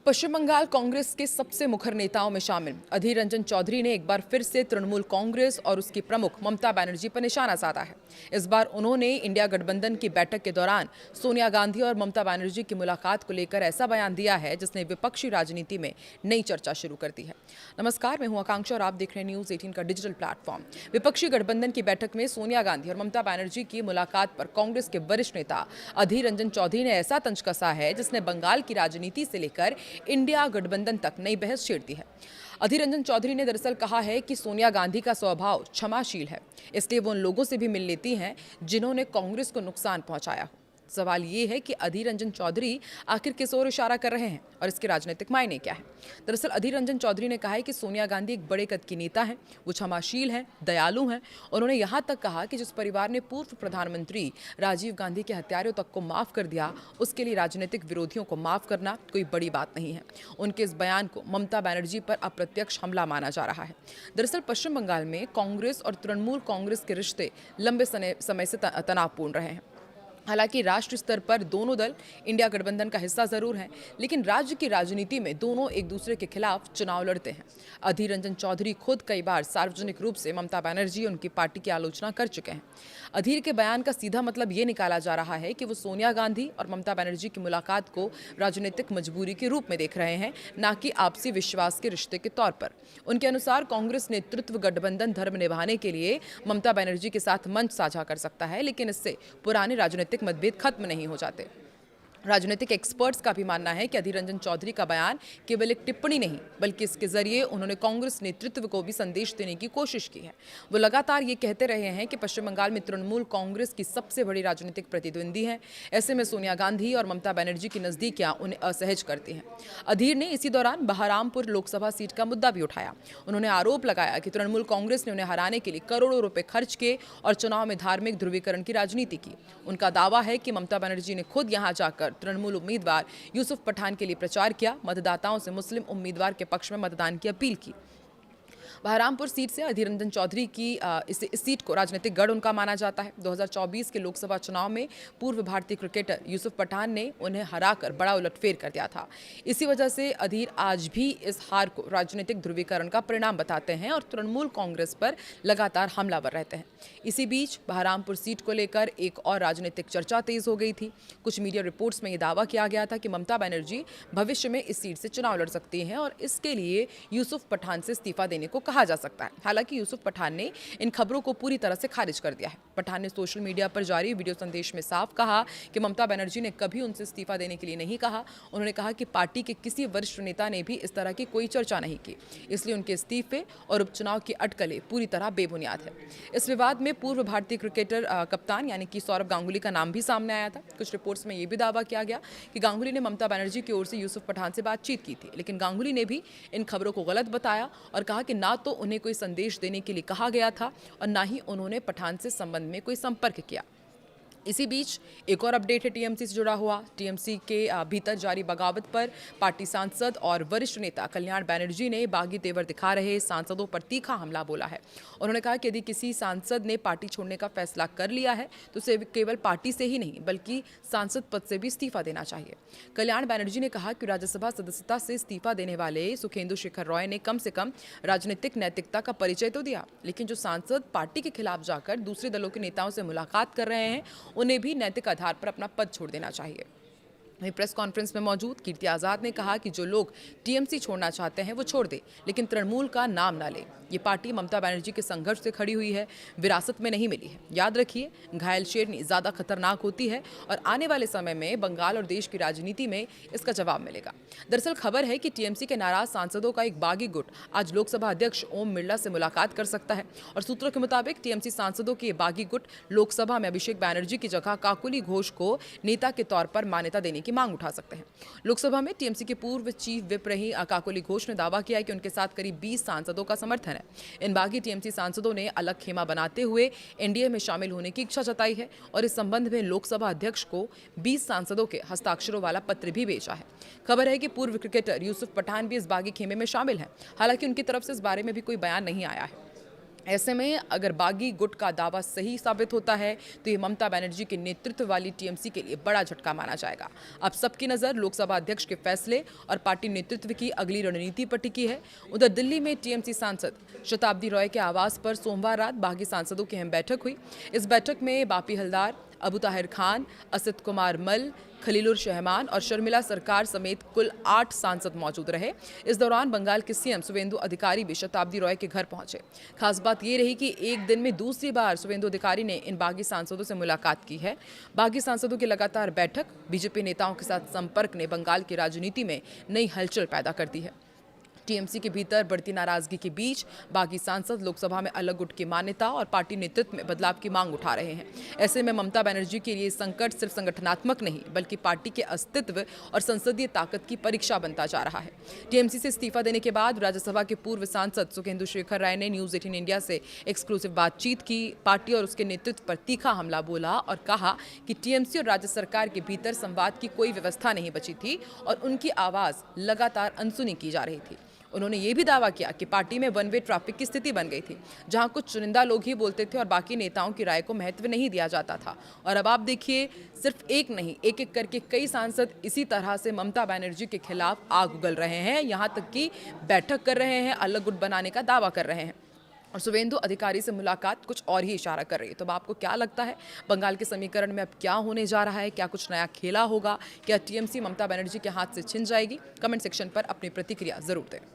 पश्चिम बंगाल कांग्रेस के सबसे मुखर नेताओं में शामिल अधीर रंजन चौधरी ने एक बार फिर से तृणमूल कांग्रेस और उसकी प्रमुख ममता बनर्जी पर निशाना साधा है। इस बार उन्होंने इंडिया गठबंधन की बैठक के दौरान सोनिया गांधी और ममता बनर्जी की मुलाकात को लेकर ऐसा बयान दिया है जिसने विपक्षी राजनीति में नई चर्चा शुरू कर दी है। नमस्कार, मैं हूं आकांक्षा और आप देख रहे हैं न्यूज 18 का डिजिटल प्लेटफॉर्म। विपक्षी गठबंधन की बैठक में सोनिया गांधी और ममता बनर्जी की मुलाकात पर कांग्रेस के वरिष्ठ नेता अधीर रंजन चौधरी ने ऐसा तंज कसा है जिसने बंगाल की राजनीति से लेकर इंडिया गठबंधन तक नई बहस छेड़ दी है। अधीर रंजन चौधरी ने दरअसल कहा है कि सोनिया गांधी का स्वभाव क्षमाशील है, इसलिए वो उन लोगों से भी मिल लेती हैं जिन्होंने कांग्रेस को नुकसान पहुंचाया हो। सवाल ये है कि अधीर रंजन चौधरी आखिर किस ओर इशारा कर रहे हैं और इसके राजनीतिक मायने क्या है। दरअसल अधीर रंजन चौधरी ने कहा है कि सोनिया गांधी एक बड़े कद की नेता हैं, वो क्षमाशील हैं, दयालु हैं। उन्होंने यहाँ तक कहा कि जिस परिवार ने पूर्व प्रधानमंत्री राजीव गांधी के हत्यारों तक को माफ कर दिया, उसके लिए राजनीतिक विरोधियों को माफ करना कोई बड़ी बात नहीं है। उनके इस बयान को ममता बनर्जी पर अप्रत्यक्ष हमला माना जा रहा है। दरअसल पश्चिम बंगाल में कांग्रेस और तृणमूल कांग्रेस के रिश्ते लंबे समय से तनावपूर्ण रहे हैं। हालांकि राष्ट्रीय स्तर पर दोनों दल इंडिया गठबंधन का हिस्सा जरूर हैं, लेकिन राज्य की राजनीति में दोनों एक दूसरे के खिलाफ चुनाव लड़ते हैं। अधीर रंजन चौधरी खुद कई बार सार्वजनिक रूप से ममता बनर्जी और उनकी पार्टी की आलोचना कर चुके हैं। अधीर के बयान का सीधा मतलब ये निकाला जा रहा है कि वो सोनिया गांधी और ममता बनर्जी की मुलाकात को राजनीतिक मजबूरी के रूप में देख रहे हैं, न कि आपसी विश्वास के रिश्ते के तौर पर। उनके अनुसार कांग्रेस नेतृत्व गठबंधन धर्म निभाने के लिए ममता बनर्जी के साथ मंच साझा कर सकता है, लेकिन इससे पुराने राजनीतिक मतभेद खत्म नहीं हो जाते। राजनीतिक एक्सपर्ट्स का भी मानना है कि अधीर रंजन चौधरी का बयान केवल एक टिप्पणी नहीं, बल्कि इसके जरिए उन्होंने कांग्रेस नेतृत्व को भी संदेश देने की कोशिश की है। वो लगातार ये कहते रहे हैं कि पश्चिम बंगाल में तृणमूल कांग्रेस की सबसे बड़ी राजनीतिक प्रतिद्वंदी है। ऐसे में सोनिया गांधी और ममता बनर्जी की नजदीकियां उन्हें असहज करती हैं। अधीर ने इसी दौरान बहरामपुर लोकसभा सीट का मुद्दा भी उठाया। उन्होंने आरोप लगाया कि तृणमूल कांग्रेस ने उन्हें हराने के लिए करोड़ों रुपए खर्च किए और चुनाव में धार्मिक ध्रुवीकरण की राजनीति की। उनका दावा है कि ममता बनर्जी ने खुद यहां जाकर तृणमूल उम्मीदवार यूसुफ पठान के लिए प्रचार किया, मतदाताओं से मुस्लिम उम्मीदवार के पक्ष में मतदान की अपील की। बहरामपुर सीट से अधीर रंजन चौधरी की इस सीट को राजनीतिक गढ़ उनका माना जाता है। 2024 के लोकसभा चुनाव में पूर्व भारतीय क्रिकेटर यूसुफ पठान ने उन्हें हराकर बड़ा उलटफेर कर दिया था। इसी वजह से अधीर आज भी इस हार को राजनीतिक ध्रुवीकरण का परिणाम बताते हैं और तृणमूल कांग्रेस पर लगातार हमलावर रहते हैं। इसी बीच बहरामपुर सीट को लेकर एक और राजनीतिक चर्चा तेज हो गई थी। कुछ मीडिया रिपोर्ट्स में यह दावा किया गया था कि ममता बनर्जी भविष्य में इस सीट से चुनाव लड़ सकती हैं और इसके लिए यूसुफ पठान से इस्तीफा देने को कहा जा सकता है। हालांकि यूसुफ पठान ने इन खबरों को पूरी तरह से खारिज कर दिया है। पठान ने सोशल मीडिया पर जारी वीडियो संदेश में साफ कहा कि ममता बनर्जी ने कभी उनसे इस्तीफा देने के लिए नहीं कहा। उन्होंने कहा कि पार्टी के किसी वरिष्ठ नेता ने भी इस तरह की कोई चर्चा नहीं की, इसलिए उनके इस्तीफे और उपचुनाव की अटकलें पूरी तरह बेबुनियाद है। इस विवाद में पूर्व भारतीय क्रिकेटर कप्तान यानी कि सौरभ गांगुली का नाम भी सामने आया था। कुछ रिपोर्ट्स में यह भी दावा किया गया कि गांगुली ने ममता बनर्जी की ओर से यूसुफ पठान से बातचीत की थी, लेकिन गांगुली ने भी इन खबरों को गलत बताया और कहा कि ना तो उन्हें कोई संदेश देने के लिए कहा गया था और ना ही उन्होंने पठान से संबंध में कोई संपर्क किया। इसी बीच एक और अपडेट है टीएमसी से जुड़ा हुआ। टीएमसी के भीतर जारी बगावत पर पार्टी सांसद और वरिष्ठ नेता कल्याण बनर्जी ने बागी तेवर दिखा रहे सांसदों पर तीखा हमला बोला है। उन्होंने कहा कि यदि किसी सांसद ने पार्टी छोड़ने का फैसला कर लिया है तो उसे केवल पार्टी से ही नहीं बल्कि सांसद पद से भी इस्तीफा देना चाहिए। कल्याण बनर्जी ने कहा कि राज्यसभा सदस्यता से इस्तीफा देने वाले सुखेंदु शेखर रॉय ने कम से कम राजनीतिक नैतिकता का परिचय तो दिया, लेकिन जो सांसद पार्टी के खिलाफ जाकर दूसरे दलों के नेताओं से मुलाकात कर रहे हैं उन्हें भी नैतिक आधार पर अपना पद छोड़ देना चाहिए। वहीं प्रेस कॉन्फ्रेंस में मौजूद कीर्ति आजाद ने कहा कि जो लोग टीएमसी छोड़ना चाहते हैं वो छोड़ दे, लेकिन तृणमूल का नाम ना ले। ये पार्टी ममता बनर्जी के संघर्ष से खड़ी हुई है, विरासत में नहीं मिली है। याद रखिए, घायल शेरनी ज्यादा खतरनाक होती है और आने वाले समय में बंगाल और देश की राजनीति में इसका जवाब मिलेगा। दरअसल खबर है कि टीएमसी के नाराज सांसदों का एक बागी गुट आज लोकसभा अध्यक्ष ओम बिरला से मुलाकात कर सकता है और सूत्रों के मुताबिक टीएमसी सांसदों के ये बागी गुट लोकसभा में अभिषेक बनर्जी की जगह काकोली घोष को नेता के तौर पर मान्यता देने की मांग उठा सकते हैं। लोकसभा में टीएमसी के पूर्व चीफ विप रही काकोली घोष ने दावा किया है कि उनके साथ करीब 20 सांसदों का समर्थन है। इन बागी टीएमसी सांसदों ने अलग खेमा बनाते हुए एनडीए में शामिल होने की इच्छा जताई है और इस संबंध में लोकसभा अध्यक्ष को 20 सांसदों के हस्ताक्षरों वाला पत्र भी भेजा है। खबर है कि पूर्व क्रिकेटर यूसुफ पठान भी इस बागी खेमे में शामिल है। हालांकि उनकी तरफ से इस बारे में भी कोई बयान नहीं आया है। ऐसे में अगर बागी गुट का दावा सही साबित होता है तो ये ममता बनर्जी के नेतृत्व वाली टीएमसी के लिए बड़ा झटका माना जाएगा। अब सबकी नज़र लोकसभा अध्यक्ष के फैसले और पार्टी नेतृत्व की अगली रणनीति पर टिकी है। उधर दिल्ली में टीएमसी सांसद शताब्दी रॉय के आवास पर सोमवार रात बागी सांसदों की अहम बैठक हुई। इस बैठक में बापी हलदार, अबू ताहिर खान, असित कुमार मल, खलीलुर रहमान और शर्मिला सरकार समेत कुल 8 सांसद मौजूद रहे। इस दौरान बंगाल के सीएम शुवेंदु अधिकारी भी शताब्दी रॉय के घर पहुंचे। खास बात ये रही कि एक दिन में दूसरी बार शुवेंदु अधिकारी ने इन बागी सांसदों से मुलाकात की है। बागी सांसदों की लगातार बैठक बीजेपी नेताओं के साथ संपर्क ने बंगाल की राजनीति में नई हलचल पैदा कर दी है। टीएमसी के भीतर बढ़ती नाराजगी के बीच बागी सांसद लोकसभा में अलग गुट की मान्यता और पार्टी नेतृत्व में बदलाव की मांग उठा रहे हैं। ऐसे में ममता बनर्जी के लिए संकट सिर्फ संगठनात्मक नहीं बल्कि पार्टी के अस्तित्व और संसदीय ताकत की परीक्षा बनता जा रहा है। टीएमसी से इस्तीफा देने के बाद राज्यसभा के पूर्व सांसद सुखेंदु शेखर राय ने न्यूज 18 इंडिया से एक्सक्लूसिव बातचीत की। पार्टी और उसके नेतृत्व पर तीखा हमला बोला और कहा कि टीएमसी और राज्य सरकार के भीतर संवाद की कोई व्यवस्था नहीं बची थी और उनकी आवाज लगातार अनसुनी की जा रही थी। उन्होंने ये भी दावा किया कि पार्टी में वन वे ट्रैफिक की स्थिति बन गई थी, जहां कुछ चुनिंदा लोग ही बोलते थे और बाकी नेताओं की राय को महत्व नहीं दिया जाता था। और अब आप देखिए, सिर्फ एक नहीं, एक एक करके कई सांसद इसी तरह से ममता बनर्जी के खिलाफ आग उगल रहे हैं, यहां तक कि बैठक कर रहे हैं, अलग गुट बनाने का दावा कर रहे हैं। और शुवेंदु अधिकारी से मुलाकात कुछ और ही इशारा कर रही है। तो अब आपको क्या लगता है, बंगाल के समीकरण में अब क्या होने जा रहा है? क्या कुछ नया खेला होगा? क्या टीएमसी ममता बनर्जी के हाथ से छिन जाएगी? कमेंट सेक्शन पर अपनी प्रतिक्रिया जरूर दें।